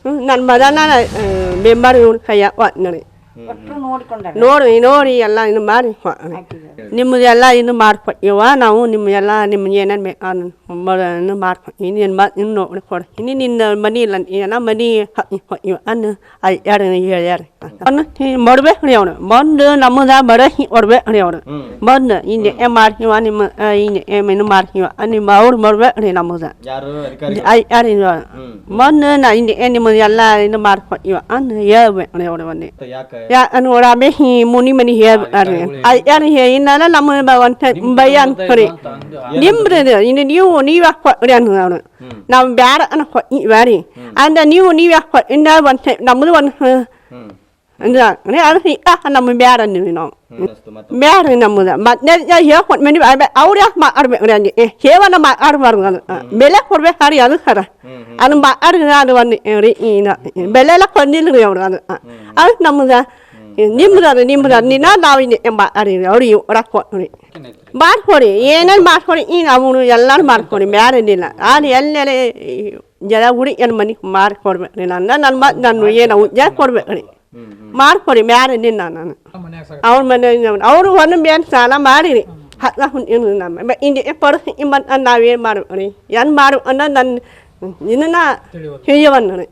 ನನ್ನ ಮದನ ಮೆಂಬರ್ ಕೈಯ ನೋಡಿ ನೋಡಿ ಎಲ್ಲ ಇನ್ನು ಮಾಡಿ ನಿಮ್ಮದು ಎಲ್ಲ ಇನ್ನು ಮಾಡ್ಕೊಟ್ಟಿವ ನಾವು ನಿಮ್ಗೆಲ್ಲ ನಿಮ್ಗೆ ಏನೇನು ಬೇಕು ಮಾಡ್ಕೊಟ್ಟು ಇನ್ನು ನೋಡಿ ಕೊಡಿ ಇನ್ನು ನಿನ್ನ ಮನಿ ಇಲ್ಲ ಏನ ಮನಿ ಇವ ಅನ್ನ ಯಾರು ಹೇಳ್ಯಾರ ಮಾಡ್ಬೇಕು ರೀ ಅವನು ಬಂದು ನಮ್ಮದ ಬಡ ಕೊಡ್ಬೇಕು ರೀ ಅವ್ರು ಬಂದು ಹಿಂಗೆ ಮಾಡ್ತೀವ ನಿಮ್ಮ ಹಿಂಗೆ ಮಾಡ್ತೀವ ನಿಮ್ಮ ಅವ್ರು ಮಾಡ್ಬೇಕು ರೀ ನಮ್ಮದ ಯಾರು ಬಂದು ನಾ ಹಿಂಗೆ ನಿಮ್ಮದು ಎಲ್ಲ ಇನ್ನು ಮಾಡ್ಕೊಟ್ಟಿವ ಅನ್ನ ಹೇಳ್ಬೇಕು ರೀ ಅವ್ರು ಬಂದು ನೋಡ ಮುನಿ ಮನಿ ಹೇಳ್ರಿ ಯಾರು ಇನ್ನೆಲ್ಲ ನಮ್ಮ ಬಯ್ಯ ಅನ್ಕೊರಿ ನಿಮ್ದು ಇನ್ನು ನೀವು ಯಾಕೆ ಅನ್ನ ಅವ್ರು ನಾವು ಬ್ಯಾಡ ಬ್ಯಾರಿ ಅಂದ ನೀವು ಯಾಕೆ ಇನ್ನ ಒಂದು ನಮ್ಮದು ಒಂದು ನಮ್ಮ ಬ್ಯಾಡ ನೀವು ನಾವು ಬ್ಯಾಡ್ರಿ ನಮ್ಮದ ಮತ್ತೆ ಹೇಳ್ಕೊಟ್ಟು ಮನೆ ಅವ್ರು ಯಾಕೆ ಮಾಡ್ಬೇಕು ರೀ ಹಂಗೆ ಹೇವನ ಮಾಡ್ಬಾರ್ದು ಅದು ಬೆಲೆ ಕೊಡ್ಬೇಕು ರೀ ಅದು ಖರ ಅದು ಮಾಡ್ರಿ ಅದು ಒಂದು ರೀ ಬೆಲೆ ಎಲ್ಲ ಕೊಂದಿಲ್ಲ ರೀ ಅವ್ರು ಅದು ನಮ್ಮದ ನಿಮ್ದು ನಿನ್ನ ನಾವು ಅವ್ರಿಗೆ ರೊಕ್ಕ ಕೊಡಿ ಮಾಡ್ಕೊಡಿ ಏನೇನು ಮಾಡ್ಕೊಡಿ ಅವನು ಎಲ್ಲರೂ ಮಾಡ್ಕೊಡಿ ಬ್ಯಾರೇನಿಲ್ಲ ನಾನು ಎಲ್ಲೆಲ್ಲ ಜನ ಹುಡಿ ಏನು ಮನೆ ಮಾಡಿಕೊಡ್ಬೇಕು ರೀ ನನ್ನ ಏನು ಜನ ಕೊಡ್ಬೇಕು ರೀ ಮಾಡ್ಕೊಡಿ ಬ್ಯಾರೇನಿಲ್ಲ ನಾನು ಅವ್ರ ಮನೆ ಅವರು ಒಂದು ಬೇರೆ ಸಾಲ ಮಾಡಿರಿ ನಮ್ಮ ಹಿಂಗೆ ಪರಿಸ್ಥಿತಿ ನಾವೇನು ಮಾಡ್ಬೇಕು ರೀ ಏನು ಮಾಡು ಅನ್ನೋ ನನ್ನ ಇದನ್ನ ತಿಳಿಯವನ್ನ ರೀ